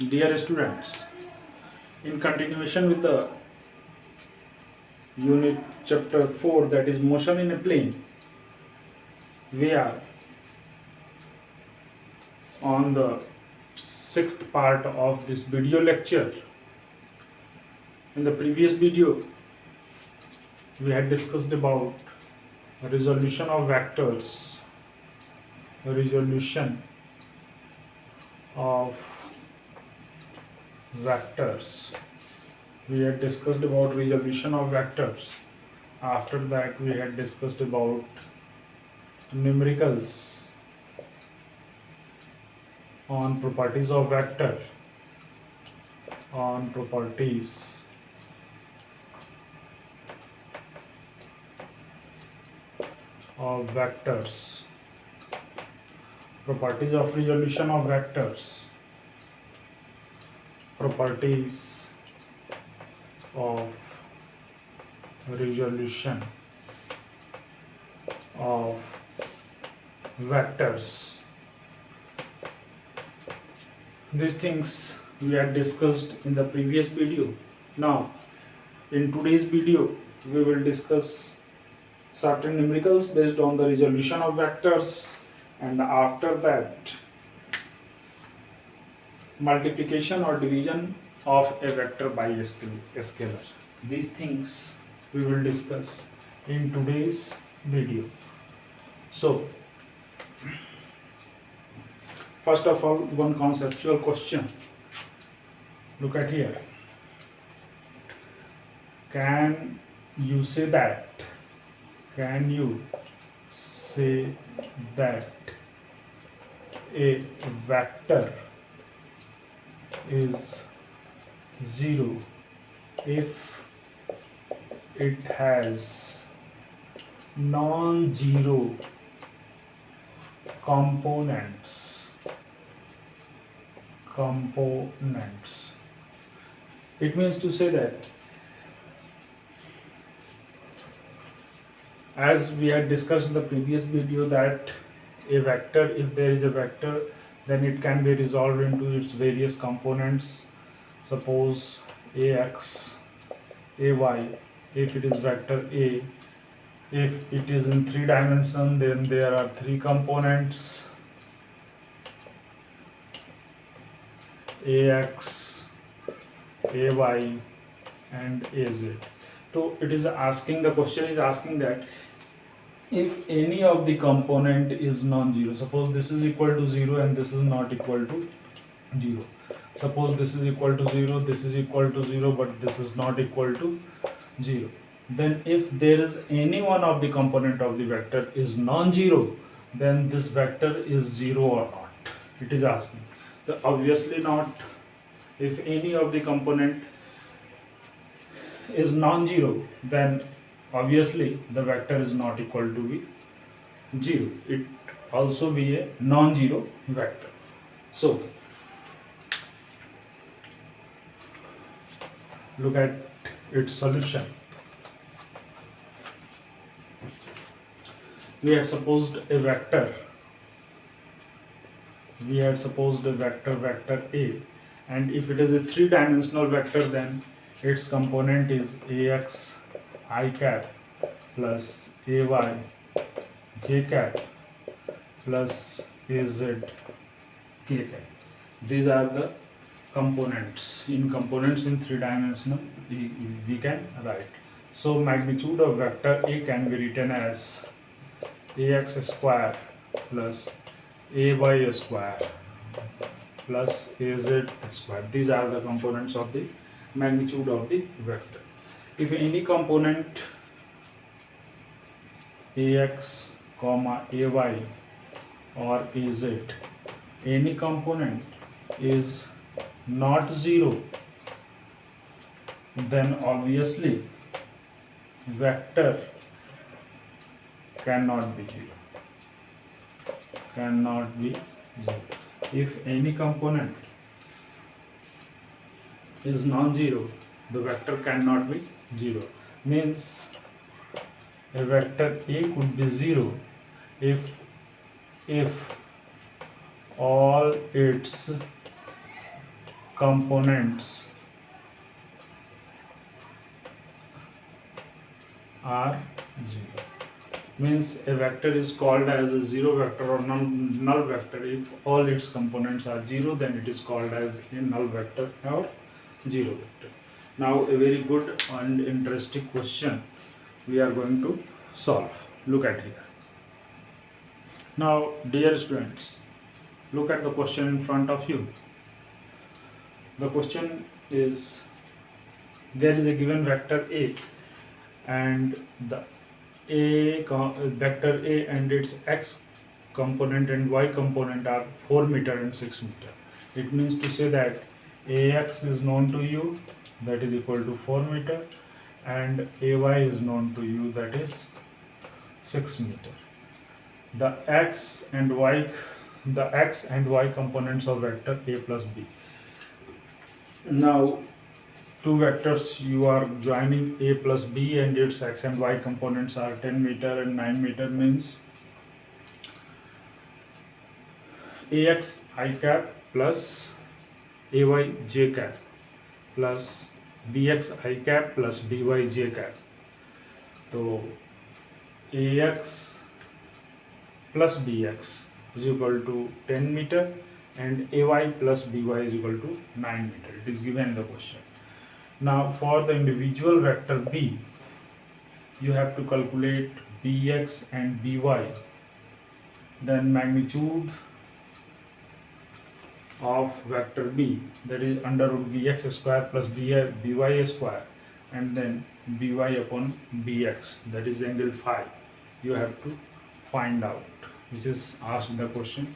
Dear students, in continuation with the unit chapter 4, that is motion in a plane, we are on the sixth part of this video lecture. In the previous video, we had discussed about resolution of vectors, resolution of vectors. We had discussed about resolution of vectors. After that, we had discussed about numericals on properties of vector, on properties of vectors, properties of resolution of vectors, properties of resolution of vectors. These things we had discussed in the previous video. Now, in today's video, we will discuss certain numericals based on the resolution of vectors, and after that, multiplication or division of a vector by a scalar. These things we will discuss in today's video. So, first of all, one conceptual question. Look at here. Can you say that a vector is 0 if it has non-zero components? It means to say that, as we had discussed in the previous video, that a vector, if there is a vector, then it can be resolved into its various components. Suppose ax, ay, if it is vector A. If it is in 3 dimensions, then there are 3 components: ax, ay, and az. So it is asking, the question is asking that if any of the component is non-zero, suppose this is equal to 0 and this is not equal to 0. Suppose this is equal to 0, this is equal to 0, but this is not equal to 0. Then if there is any one of the component of the vector is non-zero, then this vector is 0 or not. It is asking. So obviously not. If any of the component is non-zero, then obviously the vector is not equal to be 0. It also be a non-zero vector. So look at its solution. We had supposed a vector. Vector A, and if it is a 3-dimensional vector, then its component is ax I cap plus ay j cap plus az k cap. These are the components. In 3-dimensional, we can write. So magnitude of vector A can be written as ax square plus ay square plus az square. These are the components of the magnitude of the vector. If any component ax, ay or az, any component is not 0, then obviously vector cannot be 0. If any component is non-zero, the vector cannot be 0. Means a vector A could be 0 if all its components are 0. Means a vector is called as a zero vector or null vector if all its components are 0, then it is called as a null vector or zero vector. Now a very good and interesting question we are going to solve. Look at here. Now dear students, look at the question in front of you. The question is, there is a given vector A and the vector A and its x component and y component are 4 meter and 6 meter. It means to say that Ax is known to you, that is equal to 4 meter, and Ay is known to you, that is 6 meter. The x and y components of vector A plus B. Now two vectors you are joining A plus B and its x and y components are 10 meter and 9 meter, means Ax I cap plus Ay j cap plus Bx I cap plus By j cap. So Ax plus Bx is equal to 10 meter and Ay plus By is equal to 9 meter. It is given in the question. Now for the individual vector B, you have to calculate Bx and By. Then magnitude of vector B, that is under root Bx square plus By square, and then By upon Bx, that is angle phi. You have to find out, which is asked in the question.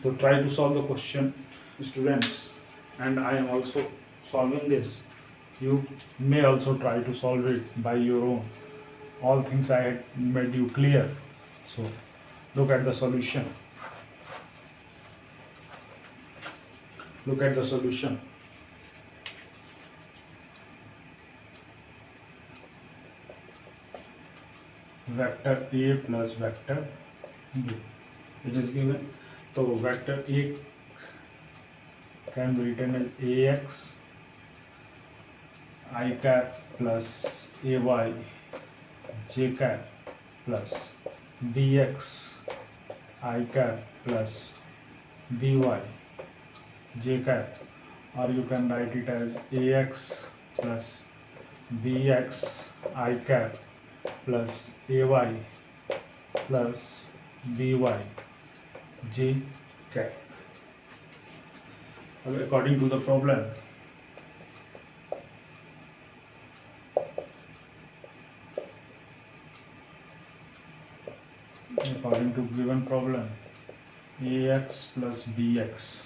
So try to solve the question, students, and I am also solving this. You may also try to solve it by your own. All things I had made you clear. So look at the solution. Look at the solution. Vector A plus vector B. It is given. So vector A can be written as Ax I cap plus Ay j cap plus Bx I cap plus By j cap, or you can write it as Ax plus Bx I cap plus Ay plus By j cap. According to the problem, according to given problem, Ax plus Bx,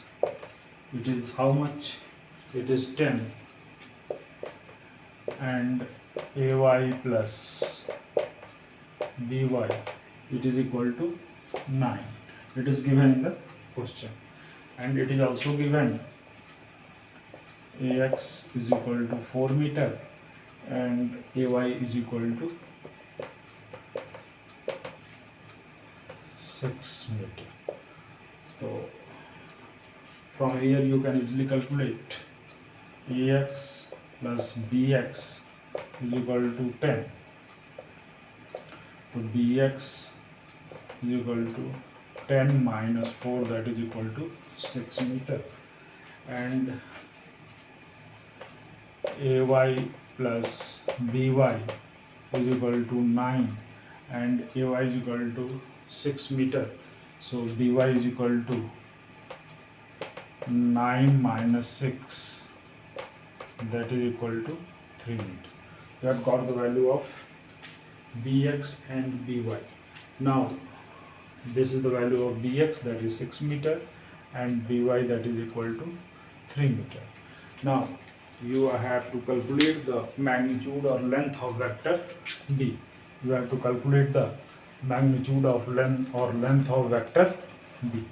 it is how much? It is 10, and Ay plus By, it is equal to 9. It is given in the question, and it is also given Ax is equal to 4 meter and Ay is equal to 6 meter. So from here you can easily calculate Ax plus Bx is equal to 10. So Bx is equal to 10 minus 4, that is equal to 6 meter, and Ay plus By is equal to 9 and Ay is equal to 6 meter. So By is equal to 9 minus 6, that is equal to 3 meter. You have got the value of Bx and By. Now this is the value of Bx, that is 6 meter, and By, that is equal to 3 meter. Now you have to calculate the magnitude or length of vector B. You have to calculate the magnitude of length of vector B.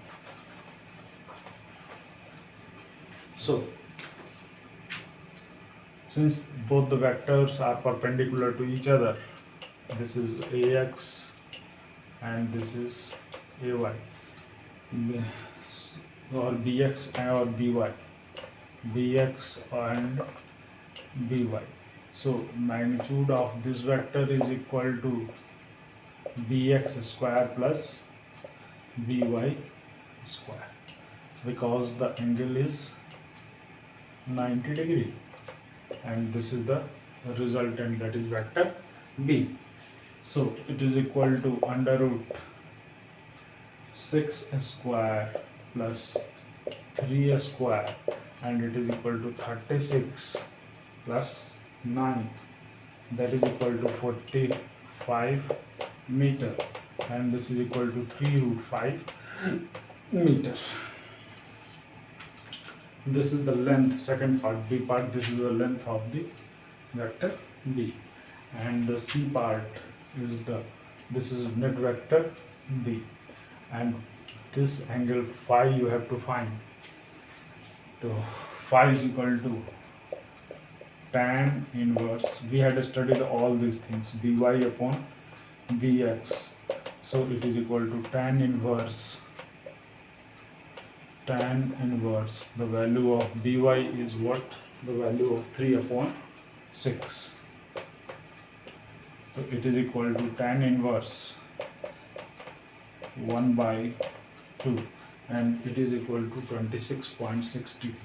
So since both the vectors are perpendicular to each other, this is Ax and this is Ay. or bx or bx and by. So magnitude of this vector is equal to bx square plus by square, because the angle is 90 degree, and this is the resultant, that is vector b. So it is equal to under root 6 square plus 3 square, and it is equal to 36 plus 9, that is equal to 45 meter, and this is equal to 3 root 5 meter. This is the length, second part, B part, this is the length of the vector B, and the C part is this is net vector B, and this angle phi you have to find. So phi is equal to tan inverse, we had studied all these things, by upon bx, so it is equal to tan inverse, the value of by is what? The value of 3 upon 6. So it is equal to tan inverse 1 by 2, and it is equal to 26.6 degree.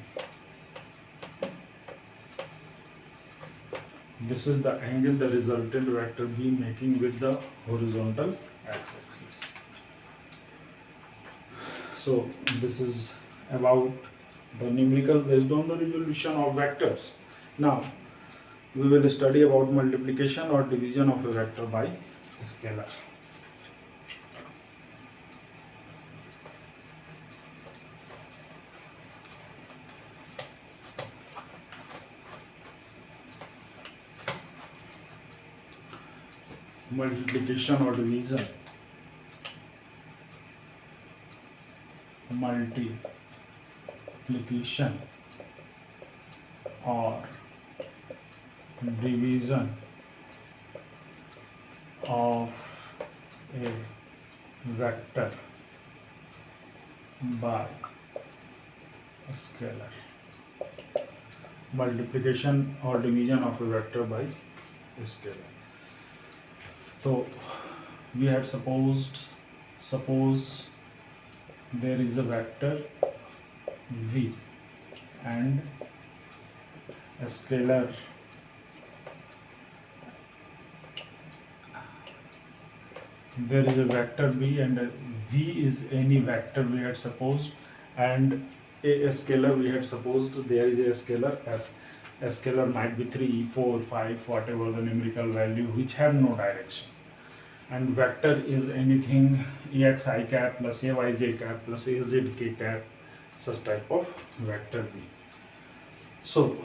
This is the angle the resultant vector B making with the horizontal x-axis. So this is about the numerical based on the resolution of vectors. Now we will study about multiplication or division of a vector by scalar. Multiplication or division. Multiplication or division of a vector by a scalar. Multiplication or division of a vector by a scalar. So we had suppose there is a vector v and a scalar there is a vector v, and v is any vector we had supposed, and a scalar we had supposed there is a scalar s. A scalar might be 3, 4, 5, whatever the numerical value, which have no direction. And vector is anything ax I cap plus ay j cap plus az k cap, such type of vector v. So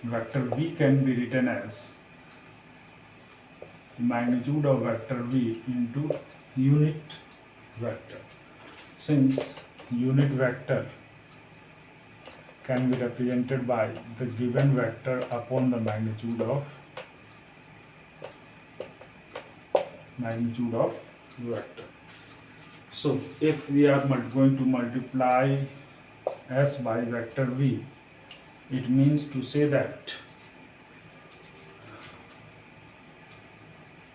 vector v can be written as magnitude of vector v into unit vector. Since unit vector can be represented by the given vector upon the magnitude of vector. So if we are going to multiply s by vector v, it means to say that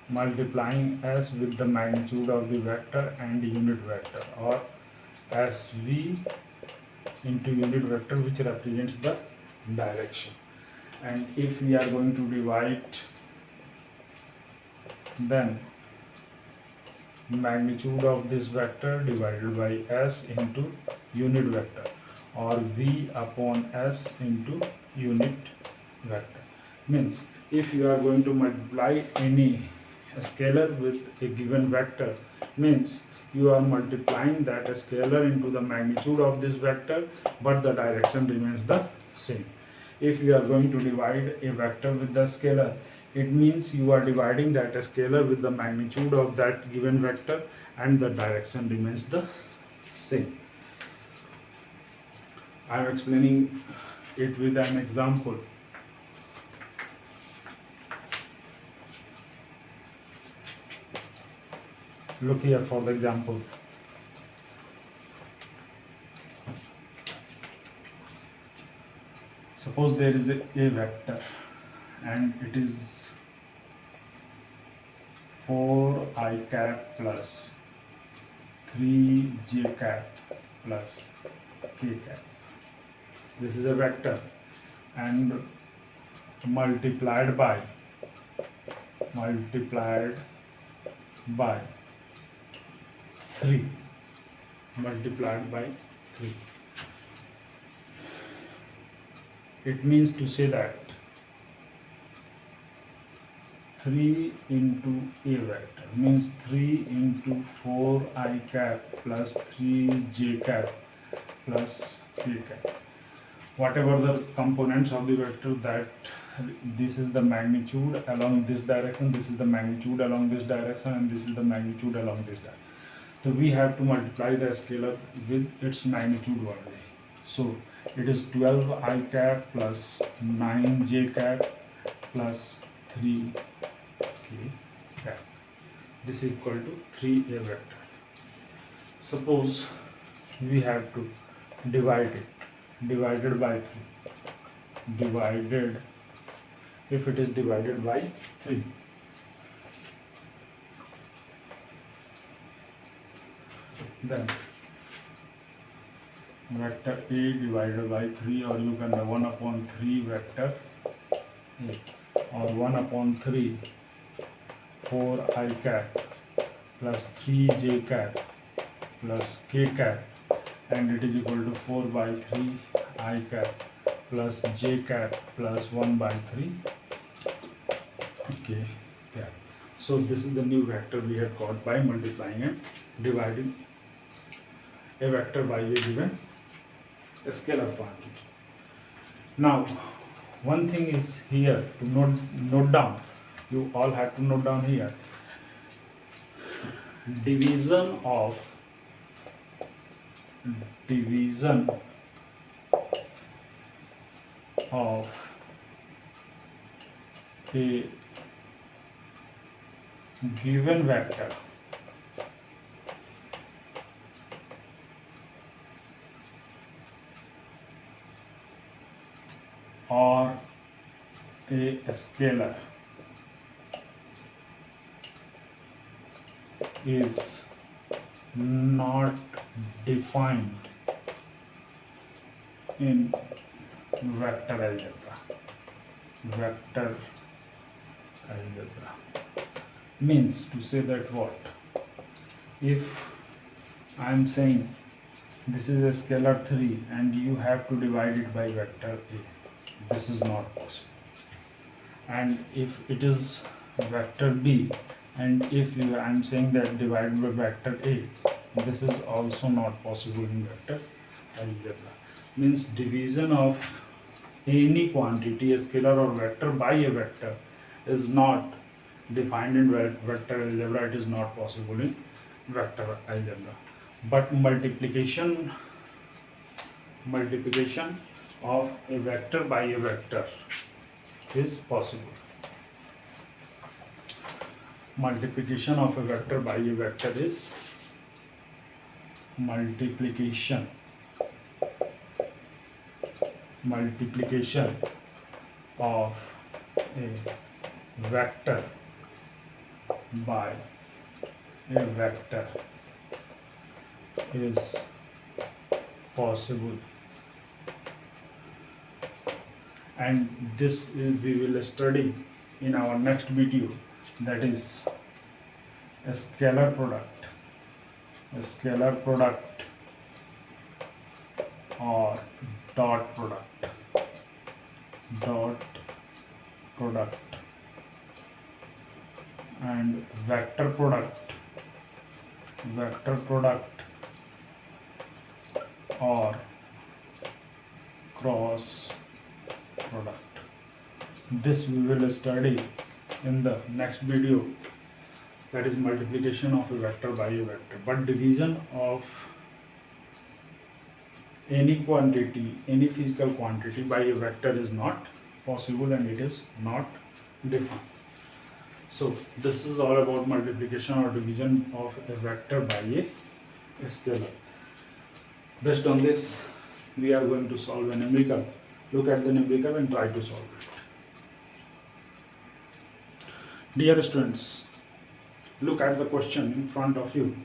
multiplying s with the magnitude of the vector and unit vector, or sv into unit vector, which represents the direction. And if we are going to divide, then magnitude of this vector divided by s into unit vector, or v upon s into unit vector. Means if you are going to multiply any scalar with a given vector, means you are multiplying that scalar into the magnitude of this vector, but the direction remains the same. If you are going to divide a vector with the scalar, it means you are dividing that scalar with the magnitude of that given vector, and the direction remains the same. I am explaining it with an example. Look here for the example. Suppose there is a vector and it is 4I cap plus 3j cap plus k cap. This is a vector and multiplied by 3, multiplied by 3. It means to say that 3 into a vector means 3 into 4I cap plus 3j cap plus k cap. Whatever the components of the vector, that this is the magnitude along this direction, this is the magnitude along this direction, and this is the magnitude along this direction. So we have to multiply the scalar with its magnitude only. So it is 12I cap plus 9j cap plus 3k cap. This is equal to 3a vector. Suppose we have to divide it, divided by 3, divided, if it is divided by 3, then vector A divided by 3, or you can 1 upon 3 vector A, or 1 upon 3 4I cap plus 3j cap plus k cap, and it is equal to 4 by 3 I cap plus j cap plus 1 by 3 k cap. So this is the new vector we have got by multiplying and dividing a vector by a given scalar quantity. Now one thing is here to note down, you all have to note down here, division of a given vector or a scalar is not defined in vector algebra. Vector algebra means to say that what? If I am saying this is a scalar 3 and you have to divide it by vector A, this is not possible. And if it is vector B, and if I am saying that divided by vector A, this is also not possible in vector algebra. Means division of any quantity, a scalar or vector, by a vector is not defined in vector algebra. It is not possible in vector algebra. But multiplication of a vector by a vector is possible. Multiplication of a vector by a vector is multiplication of a vector by a vector is possible, and this we will study in our next video, that is a scalar product or dot product and vector product or cross product. This we will study in the next video, that is multiplication of a vector by a vector. But division of any quantity, any physical quantity, by a vector is not possible, and it is not defined. So this is all about multiplication or division of a vector by a scalar. Based on this, we are going to solve a numerical Look at the numerical and try to solve it. Dear students, look at the question in front of you.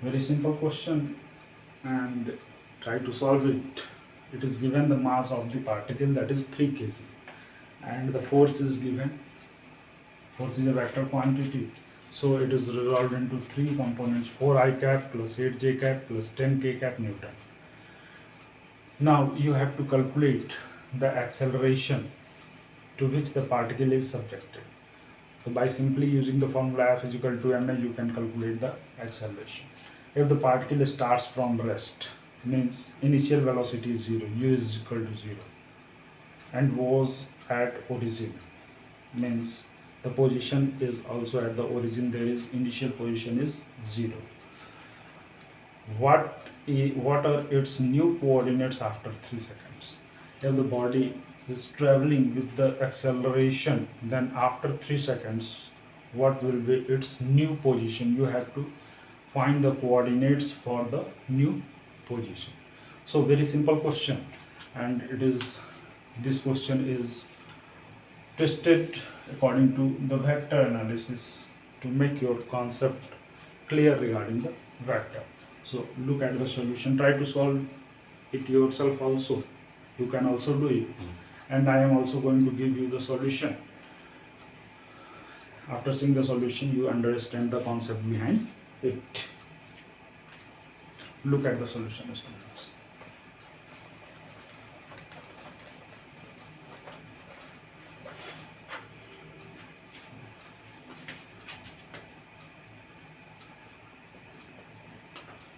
Very simple question and try to solve it. It is given the mass of the particle, that is 3 kg, and the force is given. Force is a vector quantity, so it is resolved into 3 components: 4 I cap plus 8 j cap plus 10 k cap Newton. Now you have to calculate the acceleration to which the particle is subjected. So by simply using the formula F is equal to ma, you can calculate the acceleration. If the particle starts from rest, means initial velocity is 0, u is equal to 0, and was at origin, means the position is also at the origin, there is initial position is 0. What are its new coordinates after 3 seconds? If the body is traveling with the acceleration, then after 3 seconds, what will be its new position? You have to find the coordinates for the new position. So very simple question, and this question is tested according to the vector analysis to make your concept clear regarding the vector. So look at the solution, try to solve it yourself also. You can also do it, and I am also going to give you the solution. After seeing the solution, you understand the concept behind it. Look at the solution, students.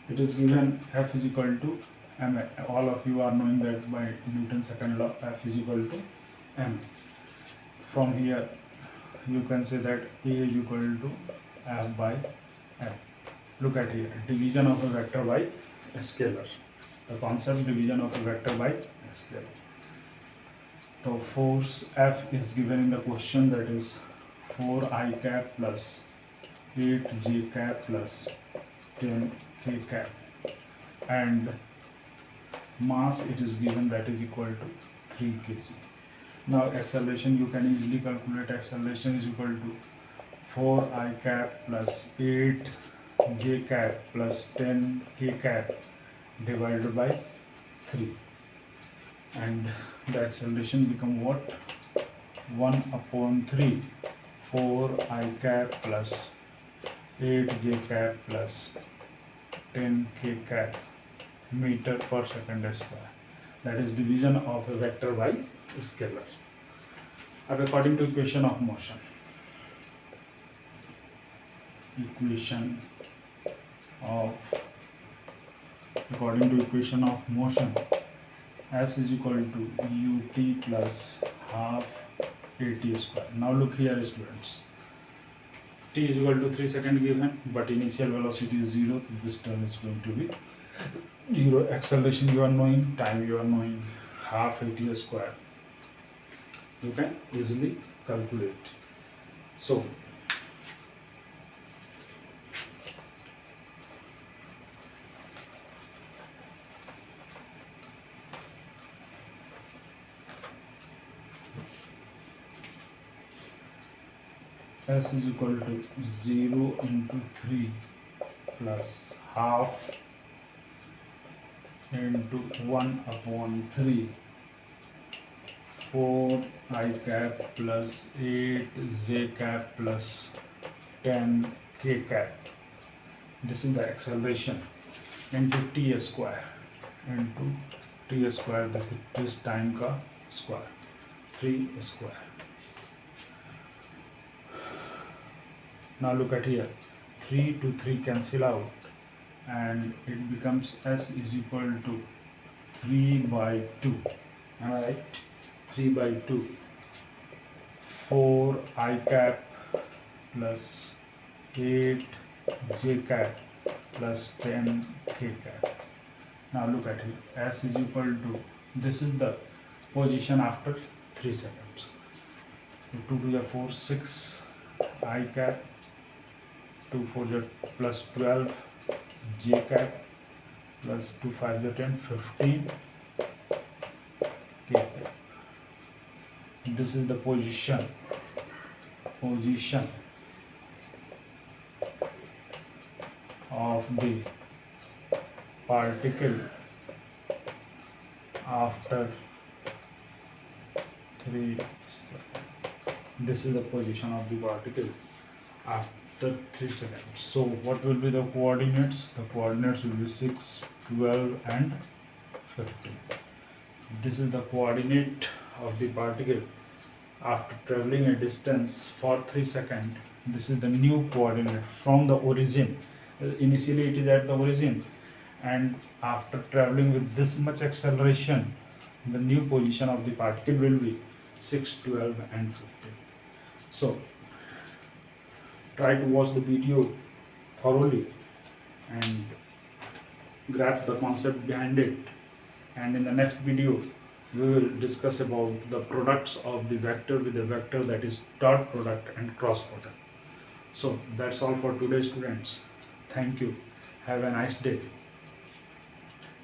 It is given F is equal to ma. All of you are knowing that by Newton's second law, F is equal to ma. From here, you can say that A is equal to F by M. Look at here, division of a vector by a scalar. The concept division of a vector by a scalar. So force F is given in the question, that is 4 I cap plus 8 j cap plus 10 k cap, and mass it is given, that is equal to 3 kg. Now acceleration, you can easily calculate. Acceleration is equal to 4 I cap plus 8 j cap plus 10 k cap divided by 3, and the acceleration become what? 1/3 4 I cap plus 8 j cap plus 10 k cap meter per second square. That is division of a vector by a scalar. Now according to equation of motion, according to equation of motion, S is equal to ut plus half at square. Now look here, students. T is equal to 3 seconds given, but initial velocity is 0. This term is going to be 0. Acceleration you are knowing, time you are knowing, half at square. You can easily calculate. So S is equal to 0 into 3 plus half into 1/3 4 I cap plus 8 j cap plus 10 k cap. This is the acceleration into t square, that is time का square, 3 square. Now look at here, 3 to 3 cancel out, and it becomes S is equal to 3 by 2. Am I right? 3 by 2. 4 I cap plus 8 j cap plus 10 k cap. Now look at it, S is equal to, this is the position after 3 seconds. So 2 to the 4, 6 I cap, 2 4 the plus 12 j cap plus 2 5 the 10, 15 this is the position of the particle after 3 this is the position of the particle after 3 seconds. So what will be the coordinates? The coordinates will be 6, 12 and 15. This is the coordinate of the particle after traveling a distance for 3 seconds. This is the new coordinate from the origin. Initially it is at the origin, and after traveling with this much acceleration, the new position of the particle will be 6, 12 and 15. So try to watch the video thoroughly and grasp the concept behind it, and in the next video we will discuss about the products of the vector with the vector, that is dot product and cross product. So that's all for today, students. Thank you. Have a nice day.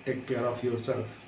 Take care of yourself.